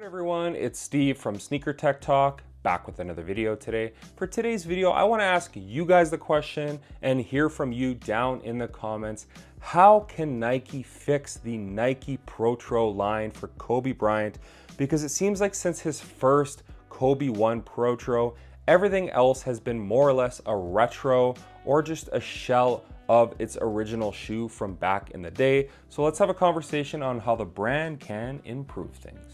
Everyone, it's Steve from Sneaker Tech Talk, back with another video today. For today's video, I want to ask you guys the question and hear from you down in the comments. How can Nike fix the Nike Protro line for Kobe Bryant? Because it seems like since his first Kobe 1 Protro, everything else has been more or less a retro or just a shell of its original shoe from back in the day. So let's have a conversation on how the brand can improve things.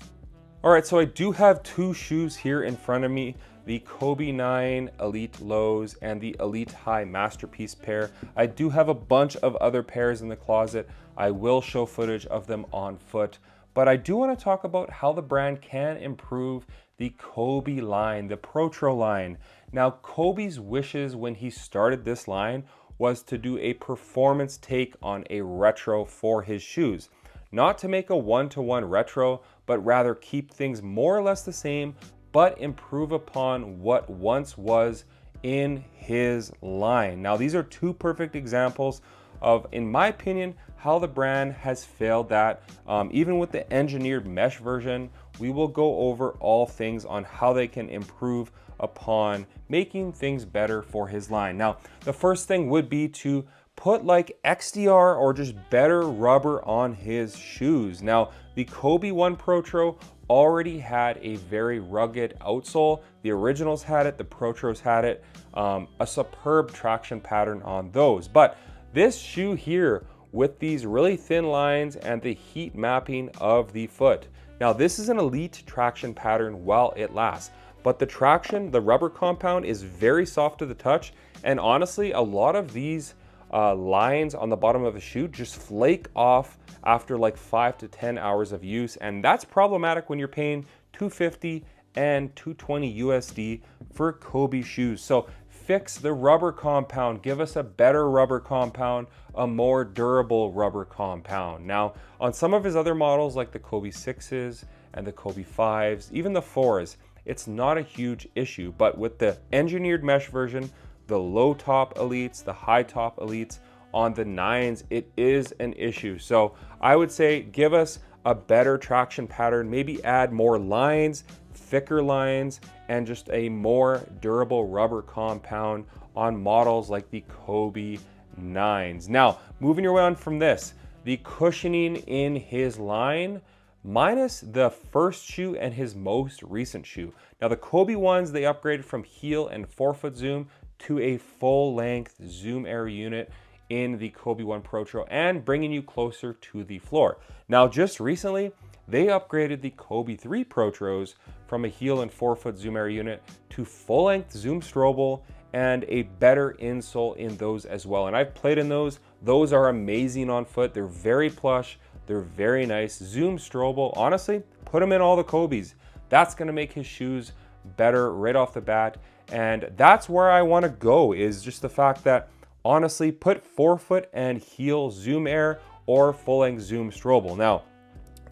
All right, so I do have two shoes here in front of me, the Kobe 9 Elite Lows and the Elite High Masterpiece pair. I do have a bunch of other pairs in the closet. I will show footage of them on foot, but I do want to talk about how the brand can improve the Kobe line, the Protro line. Now, Kobe's wishes when he started this line was to do a performance take on a retro for his shoes. Not to make a one-to-one retro, but rather keep things more or less the same, but improve upon what once was in his line. Now, these are two perfect examples of, in my opinion, how the brand has failed that. Even with the engineered mesh version, we will go over all things on how they can improve upon making things better for his line. Now, the first thing would be to put like XDR or just better rubber on his shoes. Now, the Kobe 1 Protro already had a very rugged outsole. The originals had it, the Protros had it, a superb traction pattern on those. But this shoe here with these really thin lines and the heat mapping of the foot. Now, this is an elite traction pattern while it lasts, but the traction, the rubber compound is very soft to the touch. And honestly, a lot of these lines on the bottom of a shoe just flake off after like 5 to 10 hours of use, and that's problematic when you're paying $250 and $220 USD for Kobe shoes. So fix the rubber compound, give us a better rubber compound, a more durable rubber compound. Now, on some of his other models like the Kobe 6s and the Kobe 5s, even the 4s, it's not a huge issue, but with the engineered mesh version, the low top elites, the high top elites, on the 9s, it is an issue. So I would say give us a better traction pattern, maybe add more lines, thicker lines, and just a more durable rubber compound on models like the Kobe 9s. Now, moving your way on from this, the cushioning in his line, minus the first shoe and his most recent shoe. Now, the Kobe 1s, they upgraded from heel and forefoot zoom to a full-length Zoom Air unit in the Kobe 1 Protro and bringing you closer to the floor. Now, just recently, they upgraded the Kobe 3 Protros from a heel and forefoot Zoom Air unit to full-length Zoom Strobel and a better insole in those as well. And I've played in those. Those are amazing on foot. They're very plush. They're very nice. Zoom Strobel, honestly, put them in all the Kobe's. That's gonna make his shoes better right off the bat. And that's where I want to go, is just the fact that honestly, put forefoot and heel Zoom Air or full-length Zoom Strobel. Now,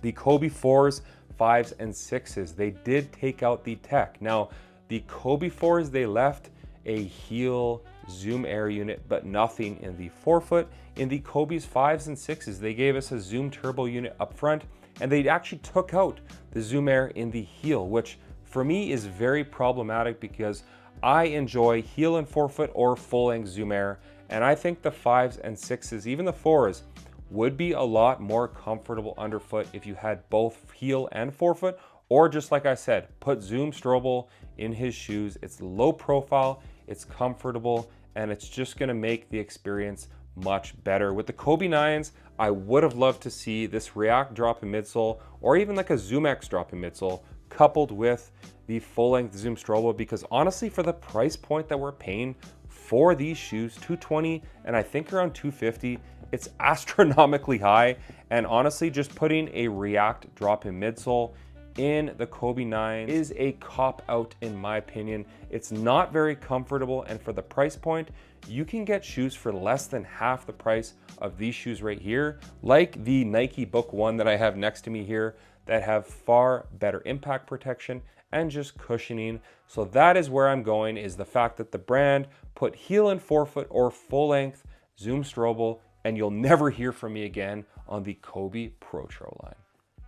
the Kobe 4s, 5s, and 6s, they did take out the tech. Now, the Kobe 4s, they left a heel Zoom Air unit, but nothing in the forefoot. In the Kobe's 5s and 6s, they gave us a Zoom Turbo unit up front, and they actually took out the Zoom Air in the heel, which for me is very problematic because I enjoy heel and forefoot or full-length Zoom Air, and I think the 5s and 6s, even the 4s, would be a lot more comfortable underfoot if you had both heel and forefoot, or just like I said, put Zoom Strobel in his shoes. It's low profile, it's comfortable, and it's just gonna make the experience much better. With the Kobe 9s, I would have loved to see this React drop in midsole, or even like a Zoom X drop in midsole, coupled with the full-length Zoom Strobel, because honestly, for the price point that we're paying for these shoes, $220 and I think around $250, it's astronomically high. And honestly, just putting a React drop-in midsole in the Kobe 9 is a cop-out in my opinion. It's not very comfortable, and for the price point, you can get shoes for less than half the price of these shoes right here, like the Nike Book 1 that I have next to me here, that have far better impact protection and just cushioning. So that is where I'm going, is the fact that the brand put heel and forefoot or full-length Zoom Strobel, and you'll never hear from me again on the Kobe Protro line.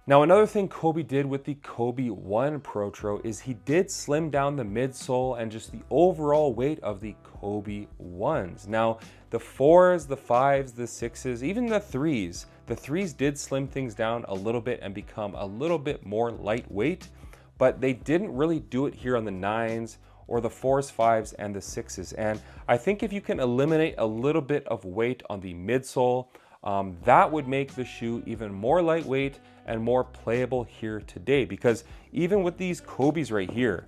Now, another thing Kobe did with the Kobe 1 Protro is he did slim down the midsole and just the overall weight of the Kobe 1s. Now, the 4s, the 5s, the 6s, even the 3s did slim things down a little bit and become a little bit more lightweight, but they didn't really do it here on the 9s or the 4s, 5s, and the 6s. And I think if you can eliminate a little bit of weight on the midsole, that would make the shoe even more lightweight and more playable here today. Because even with these Kobe's right here,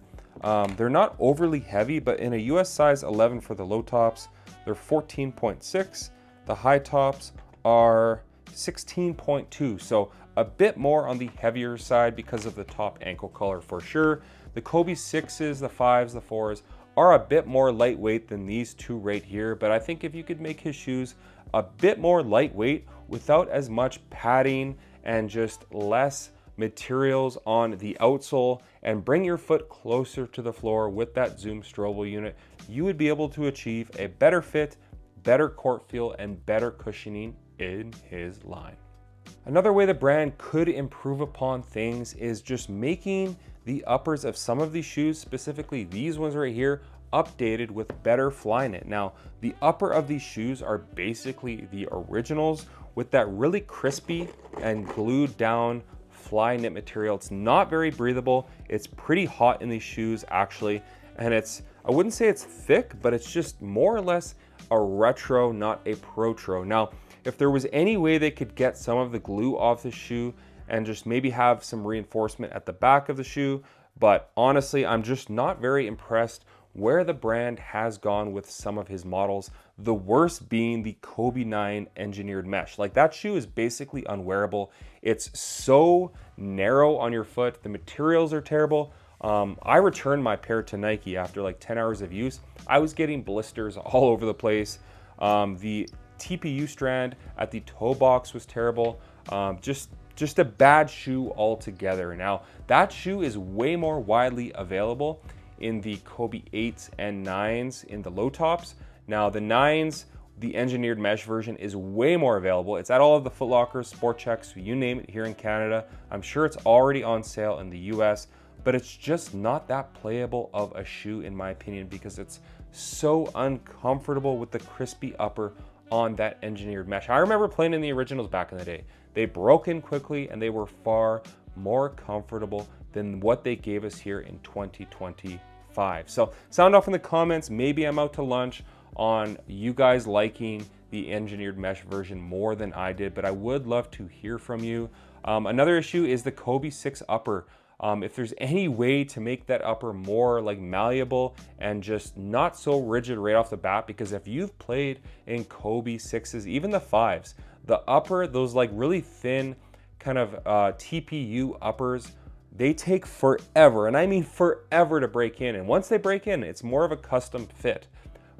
they're not overly heavy, but in a US size 11 for the low tops, they're 14.6. The high tops are 16.2. So a bit more on the heavier side because of the top ankle color for sure. The Kobe 6s, the 5s, the 4s are a bit more lightweight than these two right here, but I think if you could make his shoes a bit more lightweight without as much padding and just less materials on the outsole and bring your foot closer to the floor with that Zoom Strobel unit, you would be able to achieve a better fit, better court feel, and better cushioning in his line. Another way the brand could improve upon things is just making the uppers of some of these shoes, specifically these ones right here, updated with better fly knit. Now, the upper of these shoes are basically the originals with that really crispy and glued down fly knit material. It's not very breathable. It's pretty hot in these shoes actually. And I wouldn't say it's thick, but it's just more or less a retro, not a Protro. Now, if there was any way they could get some of the glue off the shoe and just maybe have some reinforcement at the back of the shoe, but honestly, I'm just not very impressed where the brand has gone with some of his models, the worst being the Kobe 9 engineered mesh. Like, that shoe is basically unwearable. It's so narrow on your foot. The materials are terrible. I returned my pair to Nike after like 10 hours of use. I was getting blisters all over the place. The TPU strand at the toe box was terrible. Just a bad shoe altogether. Now, that shoe is way more widely available in the Kobe 8s and 9s in the low tops. Now, the 9s, the engineered mesh version, is way more available. It's at all of the Foot Lockers, Sport Checks, you name it, here in Canada. I'm sure it's already on sale in the US, but it's just not that playable of a shoe in my opinion because it's so uncomfortable with the crispy upper on that engineered mesh. I remember playing in the originals back in the day. They broke in quickly and they were far more comfortable than what they gave us here in 2025. So sound off in the comments. Maybe I'm out to lunch on you guys liking the engineered mesh version more than I did, but I would love to hear from you. Another issue is the Kobe 6 upper. If there's any way to make that upper more like malleable and just not so rigid right off the bat, because if you've played in Kobe 6s, even the 5s, the upper, those like really thin kind of TPU uppers, they take forever, and I mean forever to break in. And once they break in, it's more of a custom fit.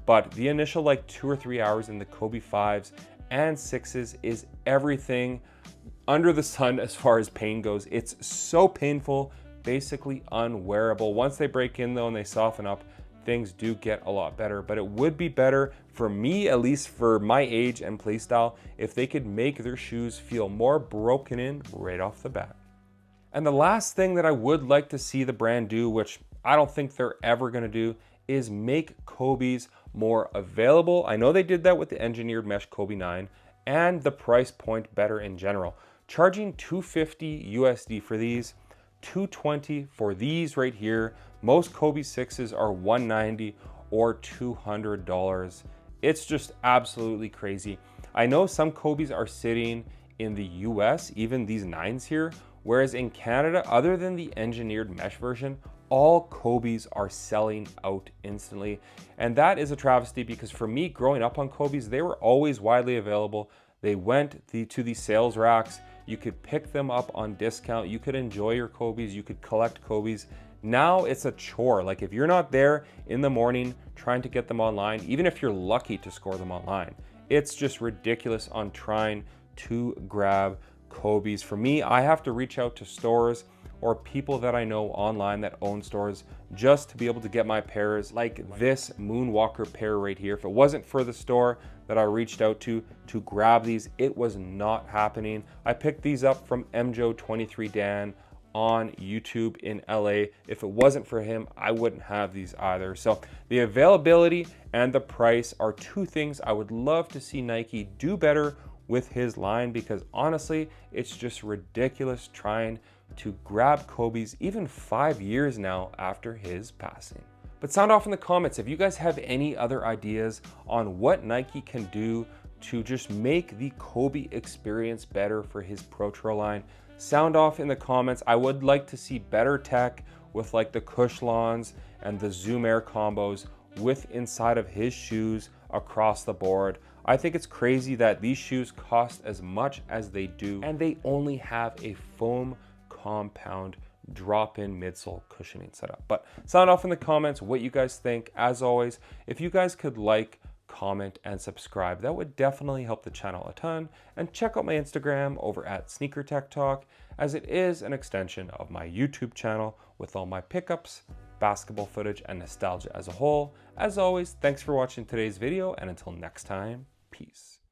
But the initial like 2 or 3 hours in the Kobe 5s and 6s is everything under the sun as far as pain goes. It's so painful, basically unwearable. Once they break in though and they soften up, things do get a lot better. But it would be better for me, at least for my age and play style, if they could make their shoes feel more broken in right off the bat. And the last thing that I would like to see the brand do, which I don't think they're ever gonna do, is make Kobe's more available. I know they did that with the engineered mesh Kobe 9 and the price point better in general. Charging $250 USD for these, $220 for these right here. Most Kobe 6s are $190 or $200. It's just absolutely crazy. I know some Kobe's are sitting in the US, even these 9s here, whereas in Canada, other than the engineered mesh version, all Kobe's are selling out instantly. And that is a travesty because for me, growing up on Kobe's, they were always widely available. They went to the sales racks. You could pick them up on discount. You could enjoy your Kobe's. You could collect Kobe's. Now it's a chore. Like if you're not there in the morning trying to get them online, even if you're lucky to score them online, it's just ridiculous on trying to grab Kobe's. For me, I have to reach out to stores or people that I know online that own stores just to be able to get my pairs, like this Moonwalker pair right here. If it wasn't for the store, that I reached out to grab these. It was not happening. I picked these up from MJO23Dan on YouTube in LA. If it wasn't for him, I wouldn't have these either. So the availability and the price are two things I would love to see Nike do better with his line, because honestly, it's just ridiculous trying to grab Kobe's even 5 years now after his passing. But sound off in the comments if you guys have any other ideas on what Nike can do to just make the Kobe experience better for his Protro line. Sound off in the comments. I would like to see better tech with like the Cushlons and the Zoom Air combos with inside of his shoes across the board. I think it's crazy that these shoes cost as much as they do and they only have a foam compound drop-in midsole cushioning setup. But sound off in the comments what you guys think. As always, if you guys could like, comment, and subscribe, that would definitely help the channel a ton. And check out my Instagram over at Sneaker Tech Talk, as it is an extension of my YouTube channel with all my pickups, basketball footage, and nostalgia as a whole. As always, thanks for watching today's video, and until next time, peace.